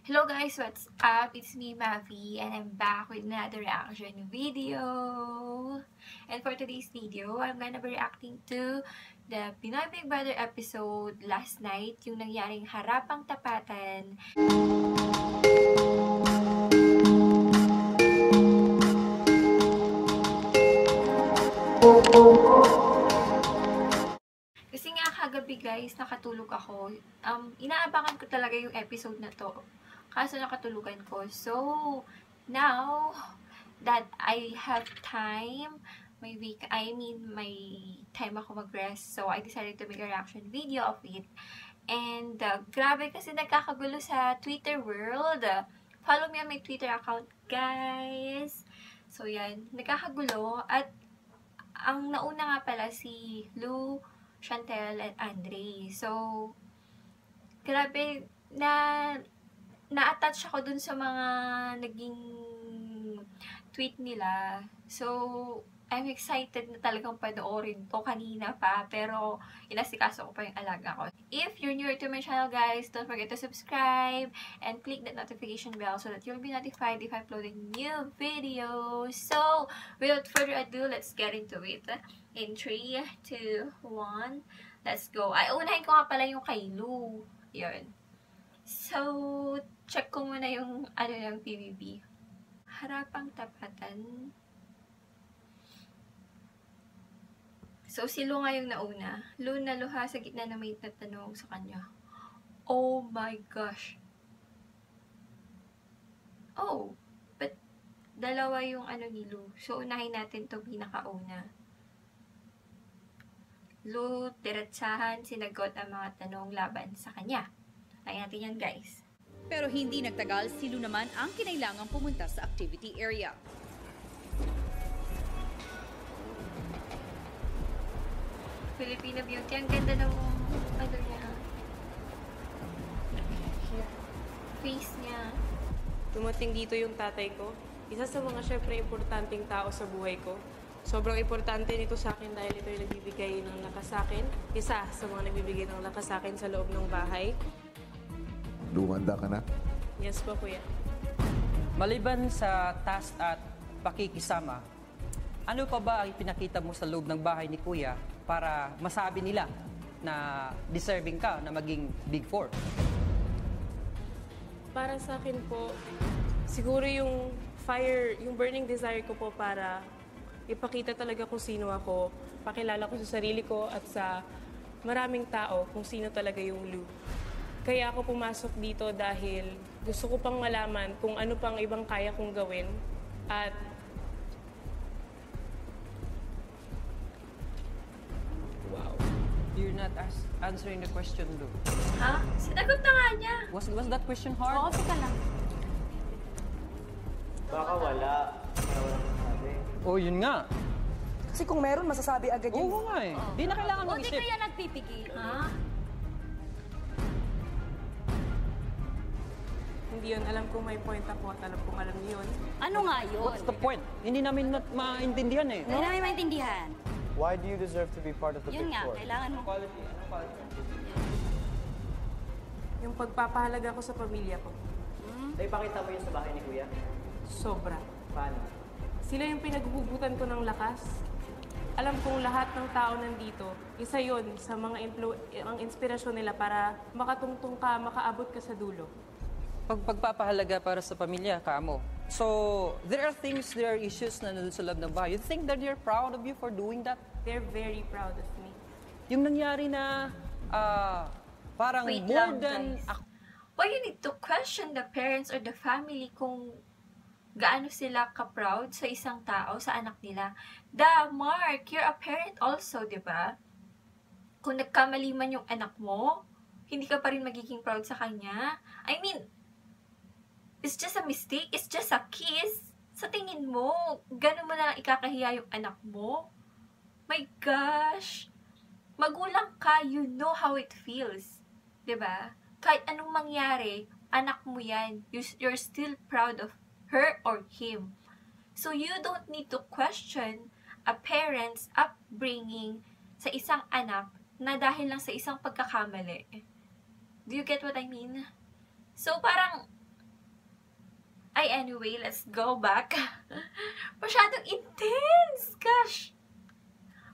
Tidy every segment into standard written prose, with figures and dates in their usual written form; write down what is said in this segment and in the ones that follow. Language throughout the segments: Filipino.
Hello guys, what's up? It's me, Mavi, and I'm back with another reaction video. And for today's video, I'm gonna be reacting to the Pinoy Big Brother episode last night, yung nangyaring Harapang Tapatan. Kasi nga kagabi guys, nakatulog ako. Inaabangan ko talaga yung episode na to. Kaso nakatulugan ko. So, now that I have time, my time ako mag-rest. So, I decided to make a reaction video of it. And, grabe kasi nagkakagulo sa Twitter world. Follow me on my Twitter account, guys. So, yan. Nagkakagulo. At, ang nauna nga pala si Lou, Chantel, and Andre. So, grabe, na-attach ako dun sa mga naging tweet nila. So, I'm excited na talagang panoorin to kanina pa, pero inasikaso ko pa yung alaga ko. If you're new to my channel, guys, don't forget to subscribe and click that notification bell so that you'll be notified if I upload a new video. So, without further ado, let's get into it. In 3, 2, 1, let's go. Ay, unahin ko nga pala yung kay Lou. Yun. So, check ko muna yung ng PBB. Harapang Tapatan. So, si Lou nga yung nauna. Lou na luha sa gitna na may tatanong sa kanya. Oh my gosh. Oh, but dalawa yung ni Lou. So, unahin natin to pinakauna. Lou, diretsahan, sinagot ang mga tanong laban sa kanya. Tayo natin yan, guys. Pero hindi nagtagal, si Lou naman ang kinailangang pumunta sa activity area. Filipina Beauty, ang ganda ng niya. Face niya. Dumating dito yung tatay ko. Isa sa mga syempre importanteng tao sa buhay ko. Sobrang importante nito sa akin dahil ito yung nagbibigay ng lakas sa akin. Isa sa mga nagbibigay ng lakas sa akin sa loob ng bahay. Lumanda ka na? Yes po, kuya. Maliban sa task at pakikisama, ano pa ba ang ipinakita mo sa loob ng bahay ni Kuya para masabi nila na deserving ka na maging Big Four? Para sa akin po, siguro yung fire, yung burning desire ko po para ipakita talaga kung sino ako, pakilala ko sa sarili ko at sa maraming tao kung sino talaga yung Lou. Kaya ako pumasok dito dahil gusto ko pang malaman kung ano pang ibang kaya kong gawin at Wow. You're not answering the question, Lou. Ha? Sinagot na nga niya. Was that question hard? Oo, sige lang. Baka wala. Walang masabi. Oh, yun nga. Kasi kung meron, masasabi agad yun. Oo nga eh. Di na kailangan O di mag-isip. kaya nagpipigil. Ha? hindi yun. Alam kong may point ako at alam kong alam niyo yun. Ano nga yun? What's the point? Hindi namin maintindihan eh. Hindi namin maintindihan. Why do you deserve to be part of the Yun Big nga, Four? kailangan mo. Yung pagpapahalaga ko sa pamilya ko. Naipakita mo yun sa bahay ni Kuya? Sobra. Paano? Sila yung pinaghuhugutan ko ng lakas. Alam kong lahat ng tao nandito, isa yon sa mga ang inspirasyon nila para makatungtong ka, makaabot ka sa dulo. Pagpapahalaga para sa pamilya, kamo. So, there are issues na nandun sa loob ng bahay. You think that they're proud of you for doing that? They're very proud of me. Yung nangyari na parang Wait more lang, than... guys. Why you need to question the parents or the family kung gaano sila ka-proud sa isang tao, sa anak nila? Mark, you're a parent also, di ba? Kung nagkamali man yung anak mo, hindi ka pa rin magiging proud sa kanya. I mean, it's just a mistake, it's just a kiss. Sa tingin mo, gano'n mo na lang ikakahiya yung anak mo? My gosh! Magulang ka, you know how it feels. Diba? Kahit anong mangyari, anak mo yan. You're still proud of her or him. So you don't need to question a parent's upbringing sa isang anak na dahil lang sa isang pagkakamali. Do you get what I mean? So parang, Ay, anyway, let's go back. Masyadong intense! Gosh!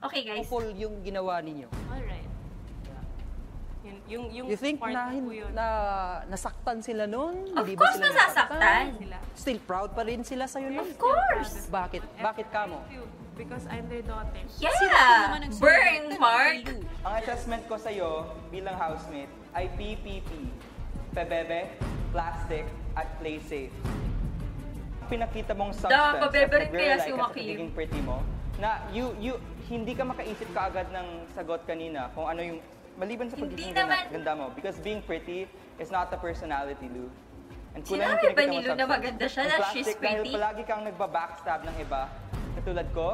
Okay, guys. Awful yung ginawa ninyo. Alright. Yung You think part na, ko yun. nasaktan sila nun? Of Hindi ba course, sila nasasaktan. Sila. Still proud pa rin sila sa'yo nun? Of course! Bakit? Bakit ka mo? Because I'm their daughter. Yeah! Burn, Mark! Ang assessment ko sa'yo bilang housemate ay PPP. Pebebe, plastic, at play safe. Pinakita mong substance pabebe at rin kaya si nag-rely ka sa Joaquin. pagiging pretty mo na hindi ka makaisip kaagad ng sagot kanina kung ano yung maliban sa Hindi pagiging naman. ganda mo. Because being pretty is not a personality, Lou. And kulang Sinabi yung ba pinakita ni mong Lou na substance. maganda siya, Ang na plastic she's dahil pretty? palagi kang nagbabackstab ng iba. Katulad ko,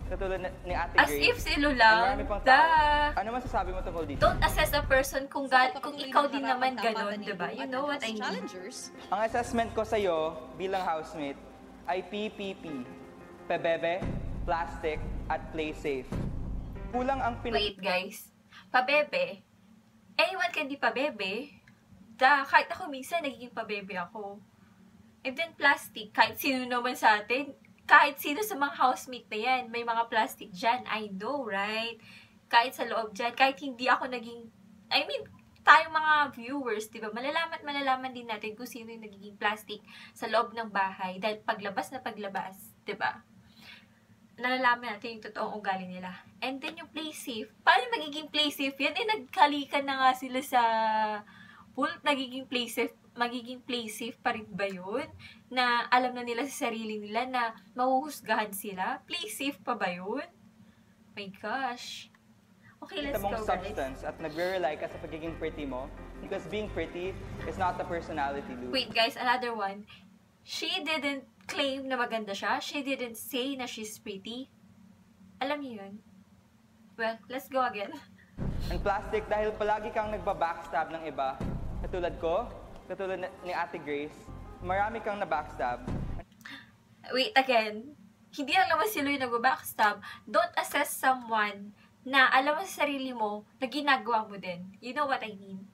katulad ni Ate As Grace. if si Lou Ang lang. marami pang Da! tao. Ano masasabi mo tungkol dito? Don't assess a person kung ikaw din naman ganun, diba? You know what I mean? Challengers. Ang assessment ko sa'yo bilang housemate ay PPP. Pebebe, plastic, at play safe. Kulang ang Wait, guys. Pabebe. Anyone can be pabebe. Kahit ako minsan, nagiging pabebe ako. And then plastic, kahit sino naman sa atin, kahit sino sa mga housemate na yan, may mga plastic dyan. I know, right? Kahit sa loob dyan, kahit hindi ako naging, tayong mga viewers, diba? Malalaman din natin kung sino yung nagiging plastic sa loob ng bahay. Dahil paglabas na paglabas, diba? Nalalaman natin yung totoong ugali nila. And then yung play safe, paano magiging play safe yan? Nagkalikan na nga sila sa pool, magiging play safe pa rin ba yun? Na alam na nila sa sarili nila na mahuhusgahan sila? Play safe pa ba yun? My gosh. Okay, let's Kita mong go, guys. substance at nagre-rely ka sa pagiging pretty mo because being pretty is not a personality, Lou. Wait, guys, another one. She didn't claim na maganda siya. She didn't say na she's pretty. Alam niyo yun? Well, let's go again. And plastic dahil palagi kang nagbabackstab ng iba. Katulad ko, katulad ni Ate Grace, marami kang na-backstab. Wait, again. Hindi lang naman sila yung nag-backstab. Don't assess someone na alam mo sa sarili mo na ginagawa mo din. You know what I mean?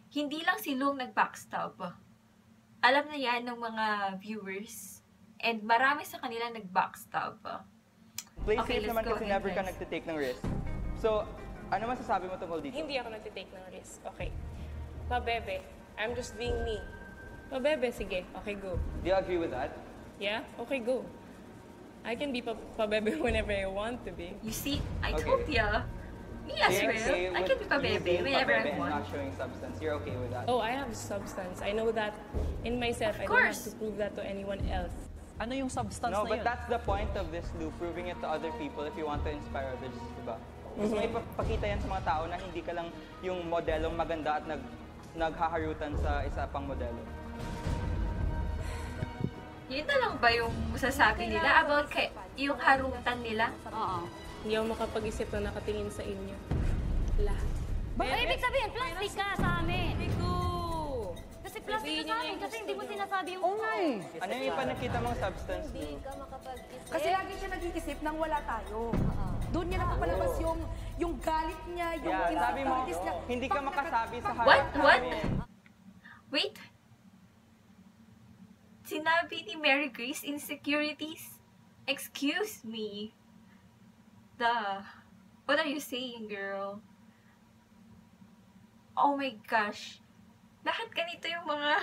Hindi lang silong nag-backstab. Alam na yan ng mga viewers. And marami sa kanila nag-backstab. Play Okay, safe let's naman go kasi again, never ka guys. nagtitake ng risk. So, ano masasabi mo tungkol dito? Hindi ako nagtitake ng risk. Okay. Pabebe, I'm just being me. Pabebe, sige. Okay, go. Do you agree with that? Yeah? Okay, go. I can be pabebe whenever I want to be. You see, I Okay. told ya. Me as You're well. okay I with can be you pabebe being whenever I pabebe and want. not showing substance. You're okay with that? Oh, I have substance. I know that in myself. Of I don't have course. to prove that to anyone else. Ano yung substance No, na but yun? that's the point of this, Lou, proving it to other people if you want to inspire others, diba? Gusto may pakita yan sa mga tao na hindi ka lang yung modelong maganda at naghaharutan sa isa pang modelo. Yun na lang ba yung masasabi nila about yung harutan nila? Oo. Hindi ako makapag-isip na nakatingin sa inyo. Lahat. Baka ibig sabihin, plastic ka sa amin. Iko! Kasi plastic ka sa amin, kasi hindi mo sinasabi yung Ano yung ipinakita mong substance, Lou? Kasi lagi siya nag-iisip nang wala tayo. Doon niya napapalabas yung galit niya, yung Yeah, sabi mo, insecurities niya. hindi ka makasabi sa harap What? namin. Wait. Sinabi ni Mary Grace, insecurities? Excuse me. What are you saying, girl? Oh my gosh. Lahat ganito yung mga...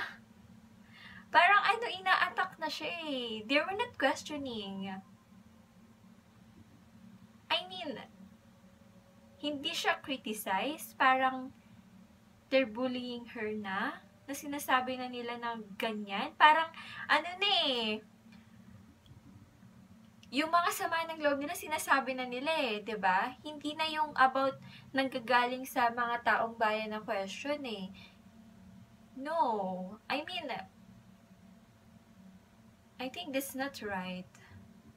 Parang ina-attack na siya eh. They were not questioning. I mean, hindi siya criticize. Parang they're bullying her na sinasabi na nila ng ganyan. Parang, yung mga sama ng loob nila, sinasabi na nila eh, 'di ba? Hindi na yung about nanggagaling sa mga taong bayan na question eh. No. I mean, I think that's not right.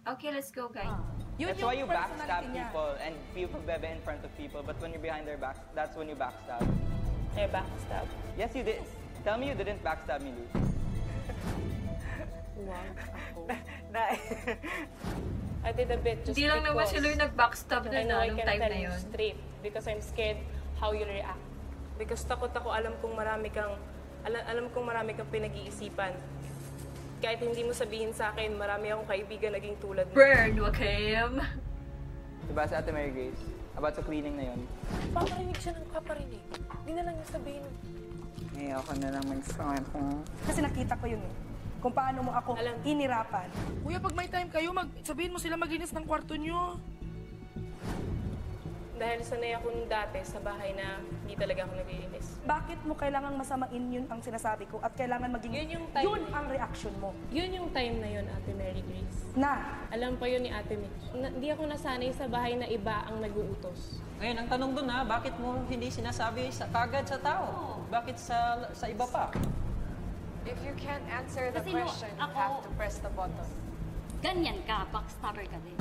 Okay, let's go, guys. Yun That's why you yung backstab personality niya. people and people bebe in front of people, but when you're behind their backs, that's when you backstab. I backstab. Yes, you did. Tell me you didn't backstab me, Lou. Wow. Ako. I did a bit just Hindi lang naman because sila yung nag-backstab I know na I nung can time tell na you yun. straight because I'm scared how you'll react. Because takot ako, alam kong marami kang pinag-iisipan. kahit hindi mo sabihin sa akin, marami akong kaibigan naging tulad mo. Burn, Joachim. Diba si Ate Mary Grace? About sa cleaning na yun. Paparinig siya ng paparinig. Hindi na lang niya sabihin. Ako na lang mag-start. Kasi nakita ko yun eh. Kung paano mo ako inirapan. Kuya, pag may time kayo, sabihin mo sila maglinis ng kwarto nyo. Dahil sanay ako nung dati sa bahay na hindi talaga ako naglilinis. Bakit mo kailangang masamain yun ang sinasabi ko at kailangan maging yun ang reaction mo? Yun yung time na yun, Ate Mary Grace. Na? Alam pa yun ni Ate Mitch. Hindi ako nasanay sa bahay na iba ang nag-uutos. Ngayon, ang tanong doon bakit mo hindi sinasabi kagad sa tao? Bakit sa iba pa? If you can't answer the Kasi question, you have to press the button. Ganyan ka, backstabber ka din.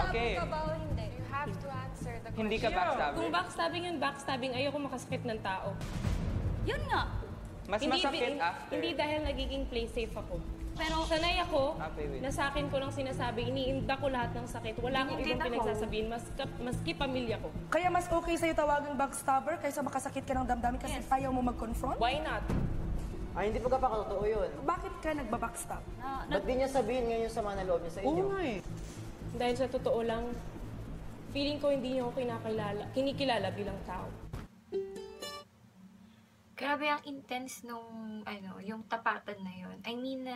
Okay. ka ba o hindi? You have to answer the question. Hindi ka backstabber. Kung backstabbing yun, backstabbing, ayoko makasakit ng tao. Yun nga. Mas masakit after. Hindi dahil nagiging play safe ako. Pero Sanay ako wait. na sa akin ko lang sinasabi, iniinda ko lahat ng sakit. Wala akong ibang pinagsasabihin, maski pamilya ko. Kaya mas okay sa'yo tawagang backstabber kaysa makasakit ka ng damdamin kasi ayaw mo mag-confront? Why not? Ay, hindi pa totoo yun. Bakit ka nagbabackstab? Ba't di niya sabihin ngayon sa mga loob niya sa inyo? Dahil sa totoo lang, feeling ko hindi niya ako kinikilala bilang tao. Grabe ang intense nung, yung tapatan na yun. I mean,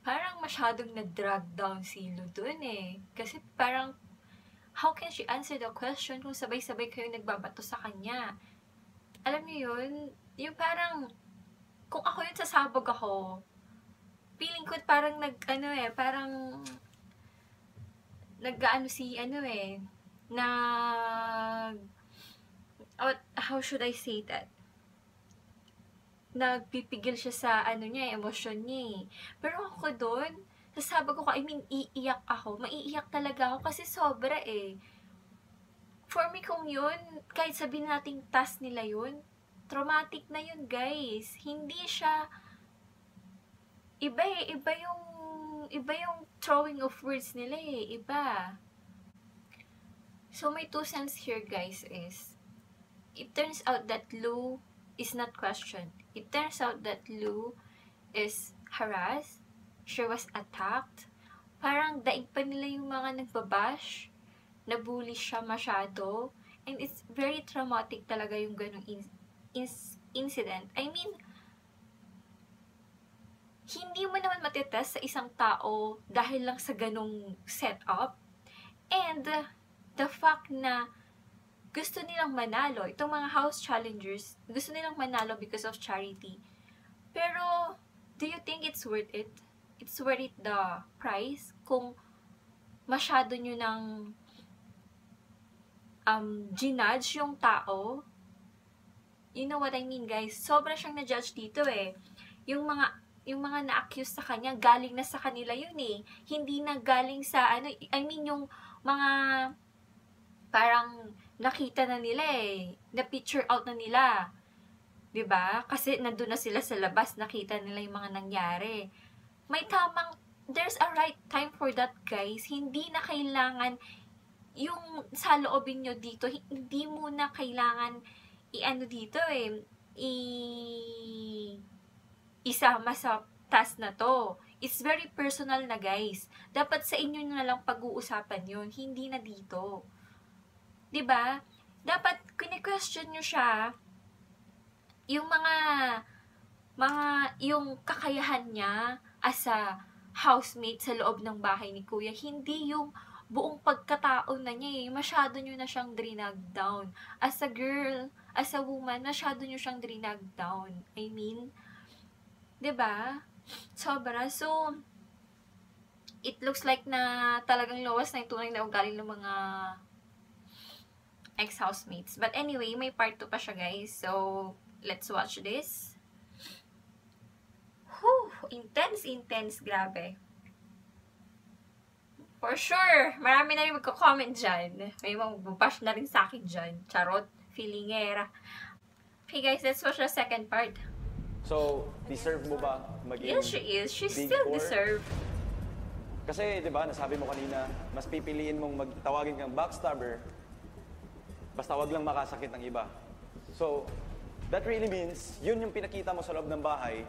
parang masyadong na-drag down si Lu dun eh. Kasi parang, how can she answer the question kung sabay-sabay kayo nagbabato sa kanya? Alam niyo yun? Yung parang, kung ako yun sasabog ako, feeling ko parang how should I say that? Nagpipigil siya sa emosyon niya eh. Pero ako doon, sasabog ako, iiyak ako. Maiiyak talaga ako kasi sobra eh. For me kung yun, kahit sabihin nating task nila yun, traumatic na yun, guys. Hindi siya iba eh. Iba yung throwing of words nila eh. Iba. So, my 2 cents here, guys, is it turns out that Lu is not questioned. It turns out that Lu is harassed. She was attacked. Parang daig pa nila yung mga nagbabash. Nabully siya masyado. And it's very traumatic talaga yung ganong incident. I mean, hindi mo naman matitest sa isang tao dahil lang sa ganong setup. And the fact na gusto nilang manalo, itong mga house challengers, gusto nilang manalo because of charity. Pero, do you think it's worth it? It's worth it the price? Kung masyado nyo nang ginudge yung tao? You know what I mean, guys? Sobra siyang na-judge dito eh. Yung mga na-accuse sa kanya, galing na sa kanila yun eh. Hindi na galing sa yung mga parang nakita na nila eh. Na-picture out na nila. 'Di ba? Kasi nandun na sila sa labas, nakita nila yung mga nangyari. There's a right time for that, guys. Hindi na kailangan yung sa loobin nyo dito, hindi mo na kailangan isama sa task na to. It's very personal na, guys. Dapat sa inyo na lang pag-uusapan yun, hindi na dito. 'Di ba? Dapat kine-question nyo siya yung yung kakayahan niya as a housemate sa loob ng bahay ni Kuya, hindi yung buong pagkatao na niya eh. Masyado nyo na siyang drinag down. As a girl, as a woman, masyado nyo siyang drinag down. I mean, 'di ba? Sobra. So, it looks like na talagang lawas na yung tunay na ugali ng mga ex-housemates. But anyway, may part 2 pa siya, guys. So, let's watch this. Whew! Intense, grabe. For sure, marami na rin magko-comment dyan. May magbabash na rin sa akin dyan. Charot, feelingera. Okay guys, let's watch the second part. So, deserve mo ba maging Yes, she is. She Big still Four? deserve. Kasi, di ba, nasabi mo kanina, mas pipiliin mong magtawagin kang backstabber, basta wag lang makasakit ng iba. So, that really means, yun yung pinakita mo sa loob ng bahay,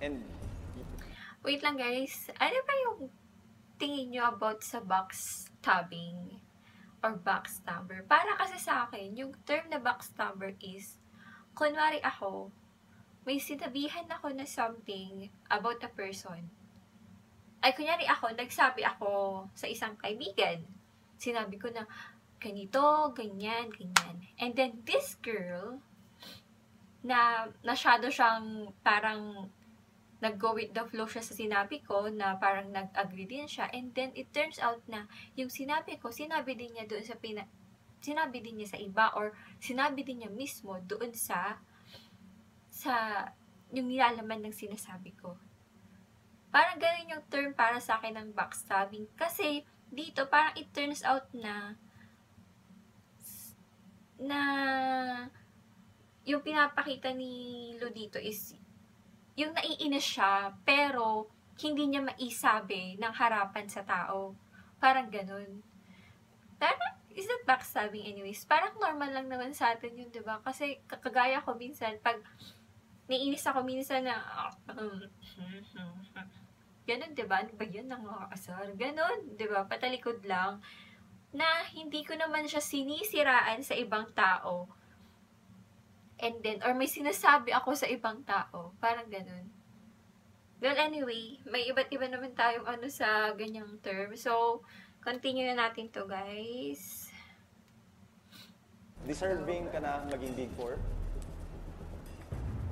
and Wait lang guys, ano ba yung tingin nyo about sa backstabbing or backstabber? Para kasi sa akin, yung term na backstabber is, kunwari ako, may sinabihan ako na something about a person. Ay, kunyari ako, nagsabi ako sa isang kaibigan. Sinabi ko na, ganito, ganyan, ganyan. And then, this girl, na masyado siyang parang nag-go with the flow siya sa sinabi ko, na parang nag-agree din siya. And then, it turns out na yung sinabi ko, sinabi din niya doon sa sinabi din niya sa iba, or sinabi din niya mismo doon sa yung nilalaman ng sinasabi ko. Parang ganun yung term para sa akin ng backstabbing. Kasi, dito, parang it turns out na yung pinapakita ni Lu dito is yung naiinis siya, pero hindi niya maisabi ng harapan sa tao. Parang ganun. Parang, is that backstabbing anyways? Parang normal lang naman sa atin yun, diba? Kasi kagaya ko minsan, pag naiinis ako minsan na, ganun, diba? Ano ba yun? Nakakasar. Ganun, diba? Patalikod lang. Na hindi ko naman siya sinisiraan sa ibang tao. And then, or may sinasabi ako sa ibang tao. Parang ganun. Well, anyway, may iba't iba naman tayong sa ganyang term. So, continue na natin to, guys. Deserving ka na maging Big Four?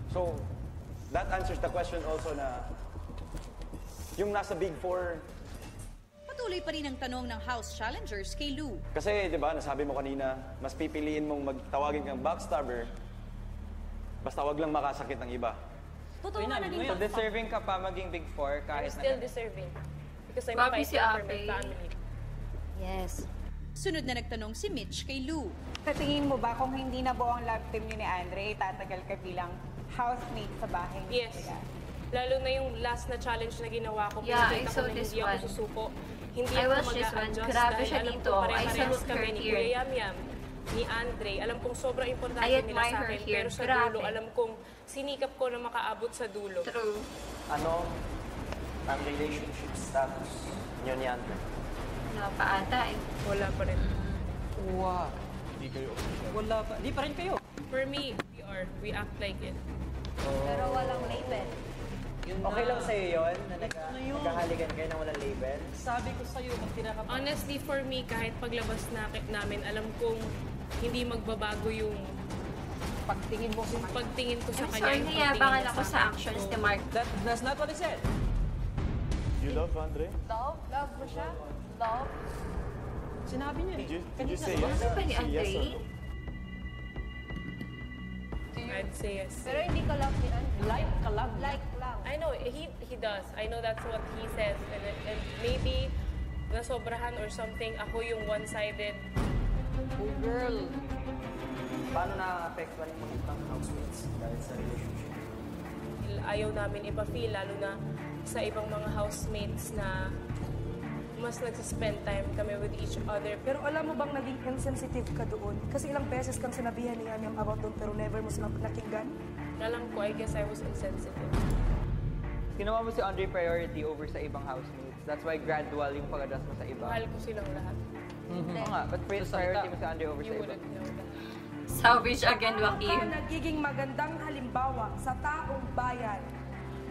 So, that answers the question also na yung nasa Big Four. Patuloy pa rin ang tanong ng House Challengers kay Lu. Kasi, di ba, nasabi mo kanina, mas pipiliin mong magtawagin kang backstabber, basta wag lang makasakit ng iba. Totoo nga naging So, deserving ka pa maging Big Four I'm kahit still deserving. Because I'm Babi si fighting for my Ape. family. Yes. Sunod na nagtanong si Mitch kay Lu. Sa tingin mo ba kung hindi na buo ang love team ni Andre, tatagal ka bilang housemate sa bahay niya? Yes. Lalo na yung last na challenge na ginawa ko. Yeah, I pinakita ko saw na this hindi ako one. susuko. Hindi I ako watched this one. mag-a-adjust Grabe dahil siya alam dito. ko I pare-parehas salute her kami ni here. Kuya Yamyam, ni Andre. Alam kong sobrang importante I nila admire sa her akin. here. Pero sa Grabe. dulo, alam kong sinikap ko na makaabot sa dulo. True. Ano ang relationship status niyo ni Andre? Napaata eh. Wala pa rin. Wow. Hindi kayo Wala pa. Di pa rin kayo. For me, we act like it. Pero walang label. Okay lang sa'yo yun na naghahalikan kayo ng walang label? Sabi ko sa'yo, pag tinakap... Honestly, for me, kahit paglabas namin, alam kong hindi magbabago yung Pagtingin mo si pagtingin ko sa I'm kanya. sorry, yung nayabangan pagtingin ako niya sa akin. actions So, ni Mark. That's not what I said. You love Andre? Love? Love mo siya? Love? Sinabi niya eh. Did you say yes? Ano ba ni Say yes Andre? or no? I'd say yes. Pero hindi ka love ni Andre. Like ka lang. Like lang. I know, he does. I know that's what he says. And maybe nasobrahan or something, ako yung one-sided. Oh, girl. Paano na-apektuhan yung mga ibang housemates dahil sa relationship? Ayaw namin ipa-feel, lalo na sa ibang mga housemates na mas nagsispend time kami with each other. Pero alam mo bang naging insensitive ka doon? Kasi ilang beses kang sinabihan ni Yamyam about doon pero never mo silang pinakinggan. Alam ko, I guess I was insensitive. Ginawa mo si Andre priority over sa ibang housemates. That's why gradual yung pag-adjust mo sa iba. Mahal ko silang lahat. Oo nga, but priority mo si Andre over You sa iba. wouldn't know that. Savage again, Ka Joaquin. nagiging magandang halimbawa sa taong bayan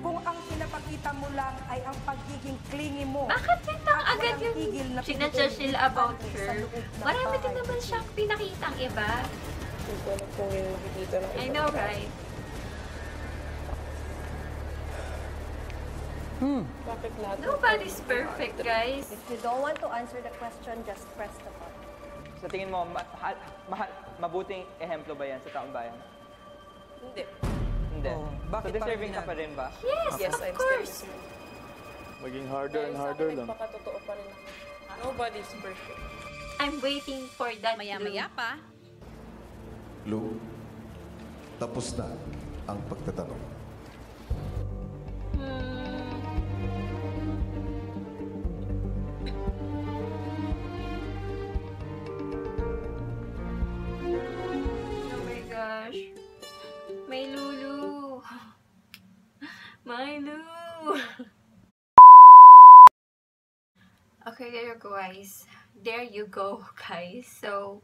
kung ang pinapakita mo lang ay ang pagiging clingy mo. Bakit yun lang at agad walang tigil yung na sinadjudge nila about pinipili her? sa loob ng Marami din bahay. naman siyang pinakitang iba. Hindi ko alam kung yung nakikita ng I iba. know, right? Bakit lahat? Nobody's perfect, guys. If you don't want to answer the question, just press the button. Sa tingin mo, mabuting ehemplo ba yan sa taong bayan? Hindi. Hindi. Oh, So bakit deserving parang ka pa rin ba? Yes, Yes, of I'm course. still Maging harder and Dahil sa harder akin, lang. nagpakatotoo pa rin ako. Nobody's perfect. I'm waiting for that Maya-maya clue. pa, Lu, tapos na ang pagtatanong. Oh my gosh. May Lulu. My Lulu. Okay, there you go, guys. There you go, guys. So,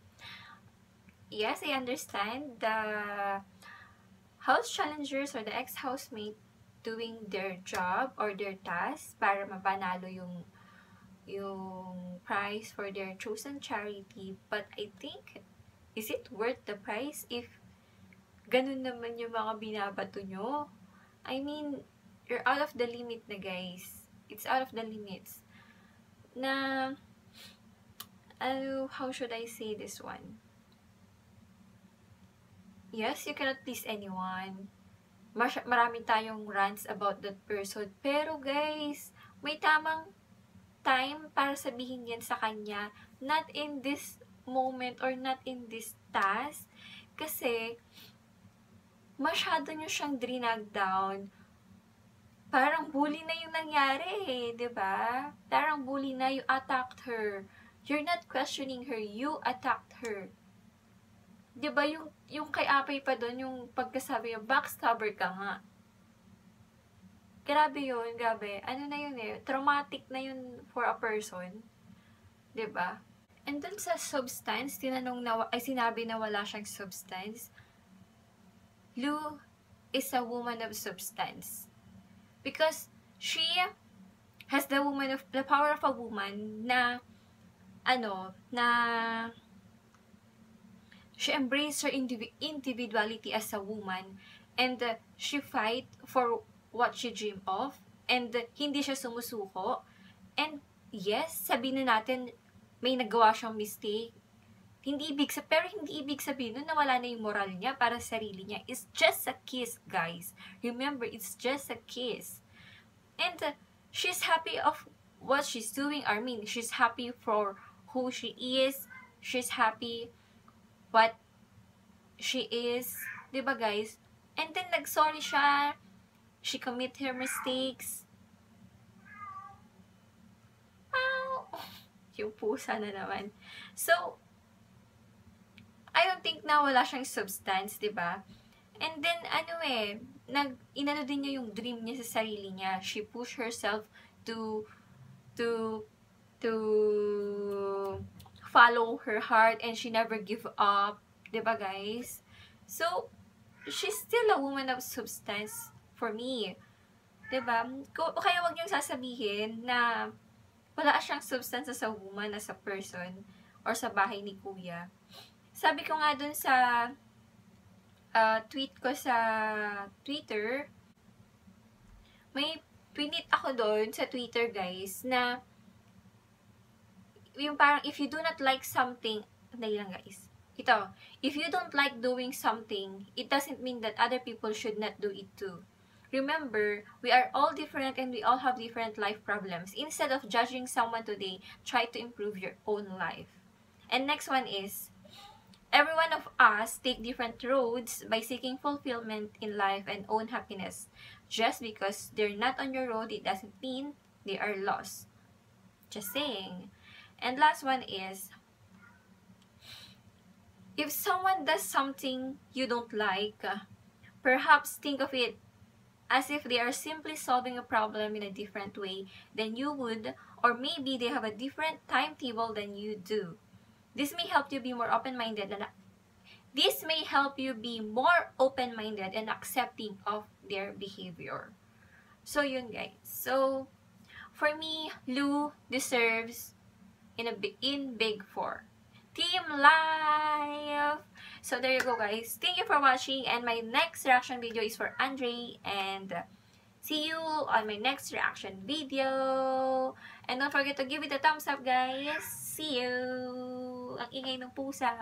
yes, I understand the house challengers or the ex-housemate doing their job or their task para mapanalo yung prize for their chosen charity. But I think, is it worth the price if ganun naman yung mga binabato nyo? I mean, you're out of the limit na, guys. It's out of the limits. Na, how should I say this one? Yes, you cannot please anyone. Marami tayong rants about that person. Pero guys, may tamang time para sabihin yan sa kanya. Not in this moment or not in this task. Kasi, masyado nyo siyang drinag down. Parang bully na yung nangyari eh, diba? Parang bully na, you attacked her. You're not questioning her, you attacked her. Diba yung kay Apay pa doon, yung pagkasabi yung backstabber ka nga. Grabe yun, grabe. Ano na yun eh, traumatic na yun for a person. Diba? And dun sa substance, sinabi na wala siyang substance. Lou is a woman of substance. Because she has the power of a woman na, she embraced her individuality as a woman and she fight for what she dream of and hindi siya sumusuko. And yes, sabihin na natin may nagawa siyang mistake. Pero hindi ibig sabihin nun na wala na yung moral niya para sa sarili niya. It's just a kiss, guys. Remember, it's just a kiss. And she's happy of what she's doing. I mean, she's happy for who she is. She's happy what she is. Diba, guys? And then, nag-sorry siya. She commit her mistakes. Yung pusa na naman. So, I don't think na wala siyang substance, diba? And then, inano din niya yung dream niya sa sarili niya. She pushed herself to follow her heart and she never give up. Diba, guys? So, she's still a woman of substance for me. Diba? Kaya wag niyong sasabihin na wala siyang substance as a woman, as a person, or sa bahay ni Kuya. Sabi ko nga dun sa tweet ko sa Twitter, may tweet ako dun sa Twitter, guys, na yung parang, if you do not like something, guys, if you don't like doing something, it doesn't mean that other people should not do it too. Remember, we are all different and we all have different life problems. Instead of judging someone today, try to improve your own life. And next one is, every one of us take different roads by seeking fulfillment in life and own happiness. Just because they're not on your road, it doesn't mean they are lost. Just saying. And last one is, if someone does something you don't like, perhaps think of it as if they are simply solving a problem in a different way than you would, or maybe they have a different timetable than you do. This may help you be more open-minded and accepting of their behavior. So yun, guys. So for me, Lou deserves in Big 4. Team Life! So there you go, guys. Thank you for watching, and my next reaction video is for Andre, and see you on my next reaction video. And don't forget to give it a thumbs up, guys. See you! Ang ingay ng pusa!